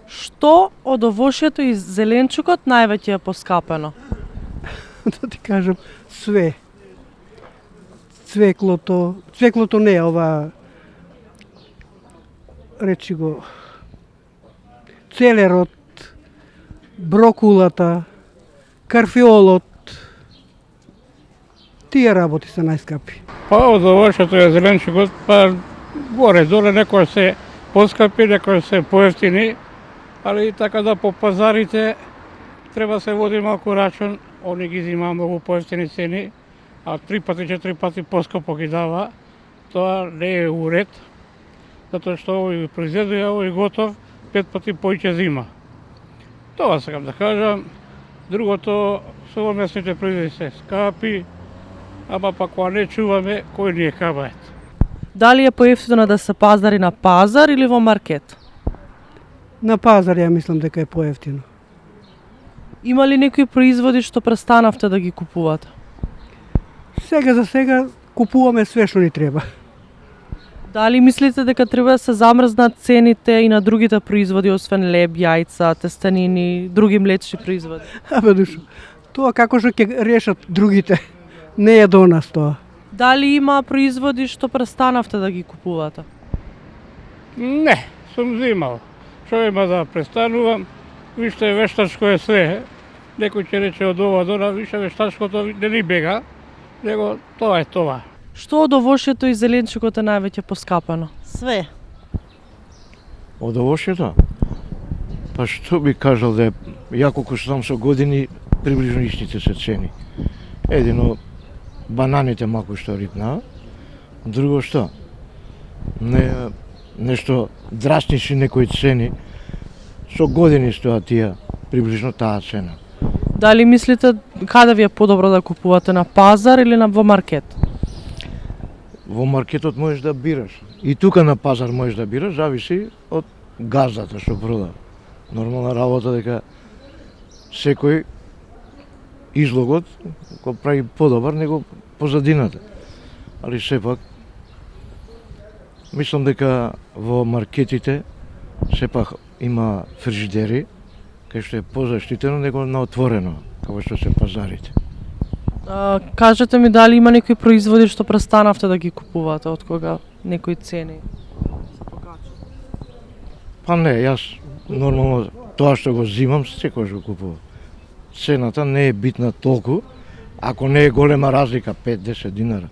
Што од овошјето и зеленчукот највеќе е поскапено? Да ти кажам, све. Цвеклото не, ова, речи го, целерот, брокулата, карфиолот, тие работи се најскапи. Па од овошето е зеленчукот, па горе-доле некој се поскапи, некој се поевтини, али така да по пазарите треба се води малку рачун, они ги зима многу поевтини цени, а 3 пати, 4 пати поскапо ги дава, тоа не е уред, затоа што овој произведува, овој готов, 5 пати поиќе зима. Тоа сакам да кажам, другото, совремесните производи се скапи, ама па кога не чуваме, кој ни е кабает. Дали е поевтино да се пазари на пазар или во маркет? На пазар ја мислам дека е поевтино. Има ли некои производи што престанавте да ги купувате? Сега за сега купуваме све што ни треба. Дали мислите дека треба да се замрзнат цените и на другите производи, освен леб, јајца, тестанини, други млечни производи? Абе душо, тоа како што ќе решат другите, не е до нас тоа. Дали има производи што престанавте да ги купувате? Не, сум зимал. Што има да престанувам, виште вештачко е све. Некој ќе рече од ова до више вештачкото не ни бега, него тоа е тоа. Што од овошјето и зеленчукот е највеќе поскапано? Све. Од овошјето? Па што би кажал да е, ја колку сум со години, приближно истите се цени. Едино, бананите малку што ритна, друго што? Не, нешто драстични некои цени, со години стоа тие, приближно таа цена. Дали мислите каде ви е подобро да купувате, на пазар или во маркет? Во маркетот можеш да бираш. И тука на пазар можеш да бираш, зависи од газдата што продава. Нормална работа дека секој излогот го прави подобар него позадината. Али сепак мислам дека во маркетите сепак има фрижидери кај што е позаштитено него на отворено, како што се пазарите. Кажете ми дали има некои производи што престанавте да ги купувате од кога некои цени се покачат? Па не, јас нормално тоа што го зимам секогаш го купувам. Цената не е битна толку, ако не е голема разлика 5-10 динара,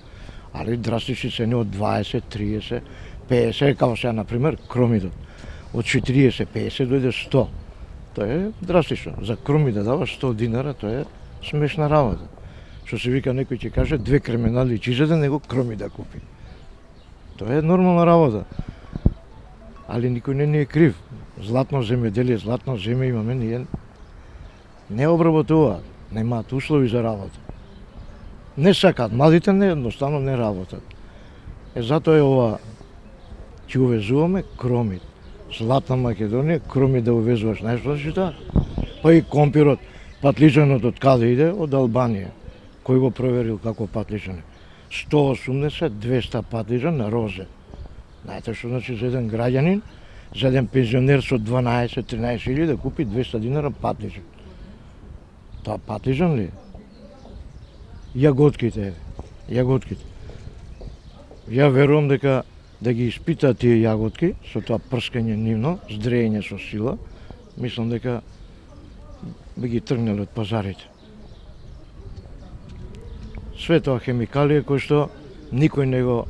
али драстични цени од 20, 30, 50, како сега например кромидот. Од 40, 50 дојде 100. Тоа е драстично. За кроми да дава 100 динара, тоа е смешна работа. Што се вика, некој ќе каже 2 кременали чизеде, него кроми да купи. Тоа е нормална работа. Али никој не ни е крив. Златно земјоделие, златно земја имаме, ние не обработуваат, немаат услови за работа. Не сакаат, младите не, едноставно не работат. Затоа е ова, ќе увезуваме кромит. Златна Македонија, кроми да увезуваш, знаеш што значи тоа? Па и компирот, патличанот од каде иде? Од Албанија. Кој го проверил како патличан? 180-200 патличан на розе. Знаете што значи за еден граѓанин, за еден пензионер со 12-13 илјади да купи 200 динара патличан? Тоа патличан ли? Јаготките, јаготките. Ја верувам дека да ги испитаат тие јаготки со тоа прскање нивно, здреење со сила, мислам дека би ги тргнали од пазарите. Све тоа хемикалија кои што никој не го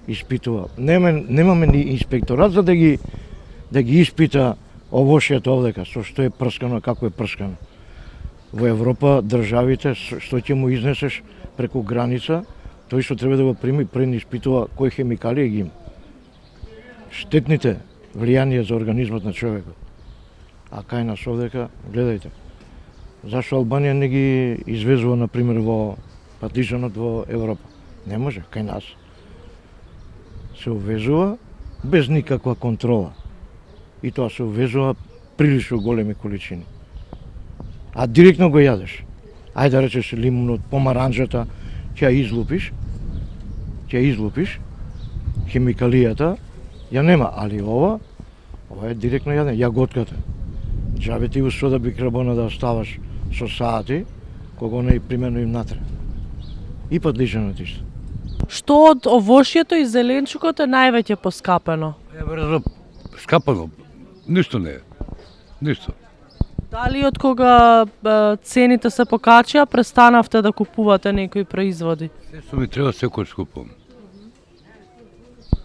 испитува. Немаме ни инспекторат за да ги испита овошјето овдека, со што е прскано, како е прскано. Во Европа државите што ќе му изнесеш преку граница, тој што треба да го прими пред испитува кои хемикалии ги има. Штетните влијанија за организмот на човекот. А кај нас овдека, гледајте, зашто Албанија не ги извезува, например, во патличанот во Европа? Не може, кај нас. Се увезува без никаква контрола. И тоа се увезува прилично големи количини. А директно го јадеш. Ајде да речеш лимунот, помаранџата, ќе ја излупиш, хемикалијата ја нема, али ова е директно јадење, јаготката. Джабе ти усто да би крабона да оставаш со сати, кога не примерно им натре. И подличено исто. Што од овошјето и зеленчукот е највеќе поскапено? Е, брзо, скапано. Ништо не е. Ништо. Дали од кога цените се покачија, престанавте да купувате некои производи? Се што ми треба секој купувам.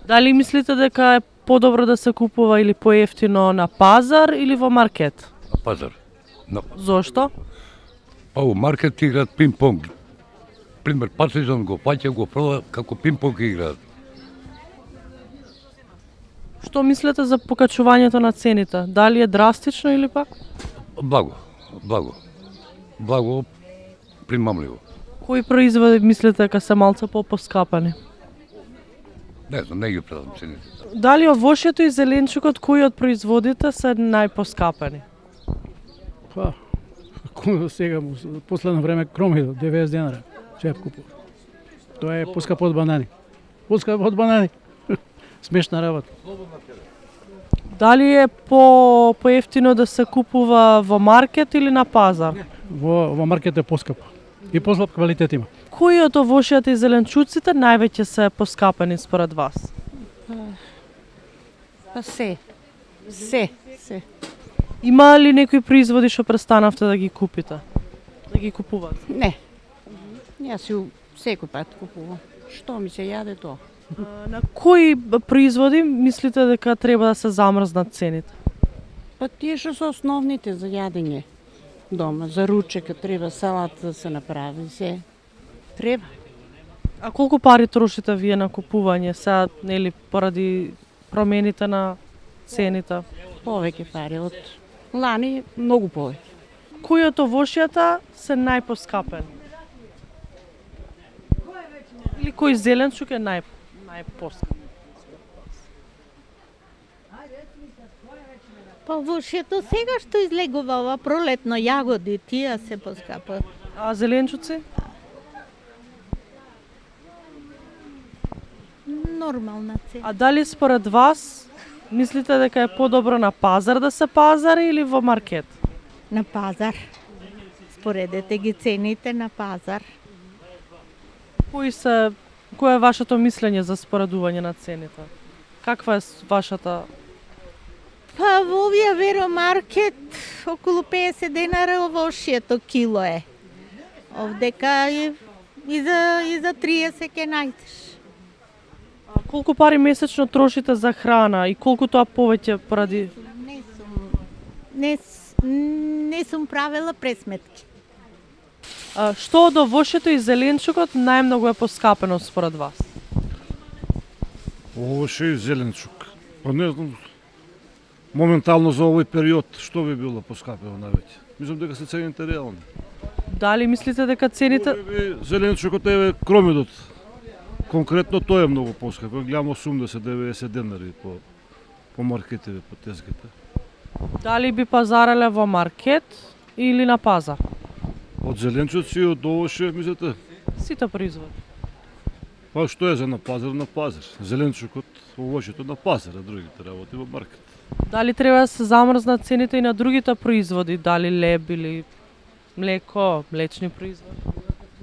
Дали мислите дека е подобро да се купува или поевтино на пазар или во маркет? На пазар. Зошто? Па у маркет играат пинг-понг. Пример, Партизан го паќа, го прода како пинг-понг играат. Што мислите за покачувањето на цените? Дали е драстично или пак? Благо, благо. Благо, примамливо. Кои производи мислите дека се малце попоскапани? Не знам, не ги предам цените. Дали овошјето и зеленчукот кои од производите се најпоскапани? Па, сега, последно време кромидо, 90 денара, чеп купува. Тоа е поскапо од банани. Поскапо од банани. Смешна работа. Дали е поевтино да се купува во маркет или на пазар? Во маркет е поскапо. И послаб квалитет има. Кои од овошјата и зеленчуците највеќе се поскапани според вас? Па се. Се. Има ли некои производи што престанавте да ги купите? Да ги купувате? Не. Јас си секој пат купувам. Што ми се јаде тоа? На кои производи мислите дека треба да се замрзнат цените? Па тие што се основните за јадење дома, за ручека треба салата да се направи, се. Треба. А колку пари трошите вие на купување сега, нели, поради промените на цените? Повеќе пари од лани, многу повеќе. Кои од овошјата се најпоскапени? Или кој зеленчук е најпоскапен? Па овошјето сега што излегува ова пролетно јагоди, тие се поскапа. А зеленчуци? Нормална цена. А дали според вас мислите дека е подобро на пазар да се пазари или во маркет? На пазар. Споредете ги цените на пазар. Кое е вашето мислење за споредување на цените? Каква е вашата? Па во овие веромаркет околу 50 денара овошјето кило е. Овдека и за 30 ќе најдеш. А колку пари месечно трошите за храна и колку тоа повеќе поради? Не сум правила пресметки. Што од овошјето и зеленчукот најмногу е поскапено според вас? Овоше и зеленчук. Па не знам, моментално за овој период, што би било поскапено највеќе? Мислам дека се цените реални. Дали мислите дека цените? Зеленчукот е кромидот. Конкретно тој е многу поскапен. Гледам 80-90 денари по маркетите, по тезгите. Дали би пазареле во маркет или на пазар? Од зеленчуци и од овоше, мислите? Сите производи. Па што е за на пазар? Зеленчукот, овошето на пазар, а другите работи во маркет. Дали треба да се замрзнат цените и на другите производи, дали леб или млеко, млечни производи?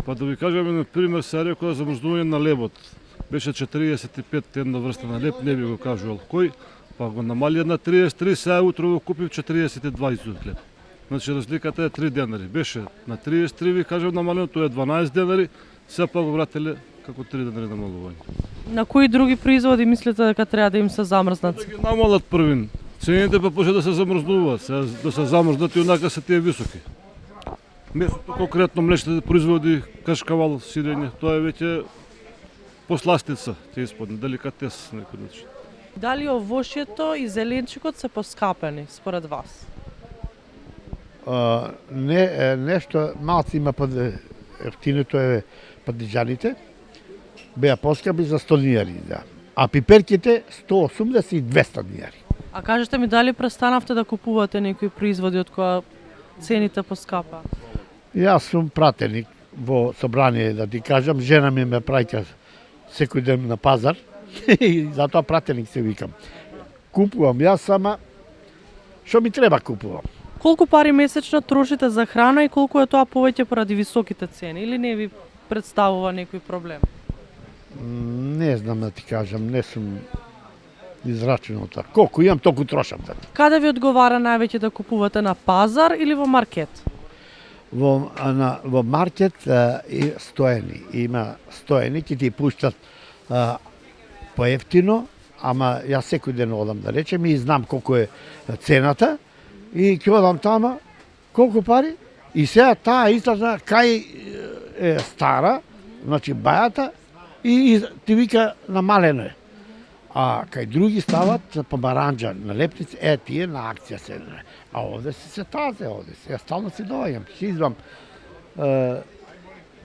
Па да ви кажеме, на пример, се рекоа за замрзнување на лебот. Беше 45 една врста на леб, не би го кажувал кој, па го намалија на 33, сега утрово купив 42 истот леб. Значи разликата е 3 денари. Беше на 33, ви кажам, намалено, тоа е 12 денари, сега па го вратиле како 3 денари намалување. На кои други производи мислите дека треба да им се замрзнат? Да ги намалат првин. Цените па почне да се замрзнуваат, сега да се замрзнат и онака се тие високи. Месото, конкретно млечните производи, кашкавал, сирење, тоа е веќе посластица, те исподни, деликатес на некој начин. Дали овошјето и зеленчукот се поскапени според вас? Нешто малце има под ефтиното е падиџаните, беа поскапи за 100 динари, да. А пиперките 180 и 200 динари. А кажете ми дали престанавте да купувате некои производи од која цените поскапа? Јас сум пратеник во собрание, да ти кажам, жена ми ме праќа секој ден на пазар и затоа пратеник се викам. Купувам јас сама, што ми треба купувам. Колку пари месечно трошите за храна и колку е тоа повеќе поради високите цени или не ви представува некој проблем? Не знам да ти кажам, не сум израчено така. Колку имам, толку трошам. Така. Каде ви одговара највеќе да купувате, на пазар или во маркет? Во маркет и стоени. Има стоени ки ти пуштат поевтино, ама јас секој ден одам да речем и знам колку е цената и ќе одам тама колку пари и сега таа излазна кај е стара, значи бајата и ти вика намалено е. А кај други стават по баранџа на лепници, тие на акција се. А овде се тазе, овде се. Јас стално си доаѓам, си извам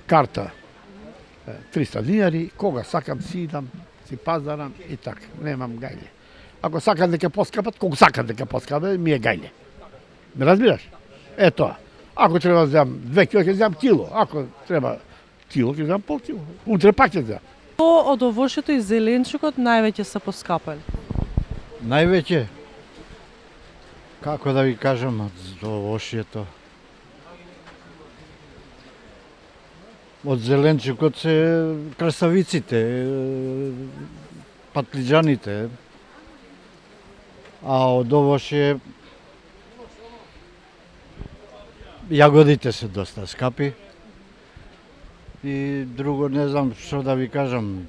карта 300 динари, кога сакам си идам, си пазарам и така, немам гајле. Ако сакам дека поскапат, колку сакам дека поскапат, ми е гајле. Ме разбираш? Е тоа. Ако треба да земам 2 кило, ќе земам кило. Ако треба кило, ќе земам пол кило. Утре пак ќе земам. Што од овошјето и зеленчукот највеќе се поскапали? Највеќе, како да ви кажам, од овошјето. Од зеленчукот се красавиците, патлиџаните, а од овошје јагодите се доста скапи. И друго не знам што да ви кажам.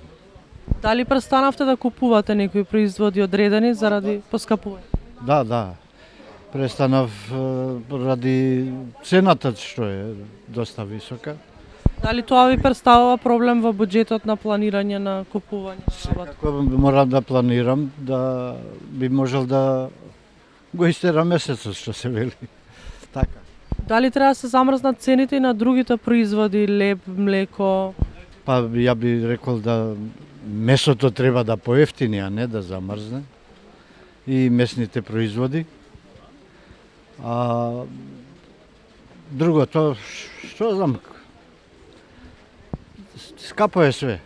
Дали престанавте да купувате некои производи одредени заради поскапување? Да. Престанав ради цената што е доста висока. Дали тоа ви представува проблем во буџетот на планирање на купување? Секако морам да планирам да би можел да го истерам месецот што се вели. Така. Дали треба да се замрзнат цените и на другите производи, леб, млеко? Па ја би рекол да месото треба да поевтини, а не да замрзне. И месните производи. А другото, што знам, скапо е све.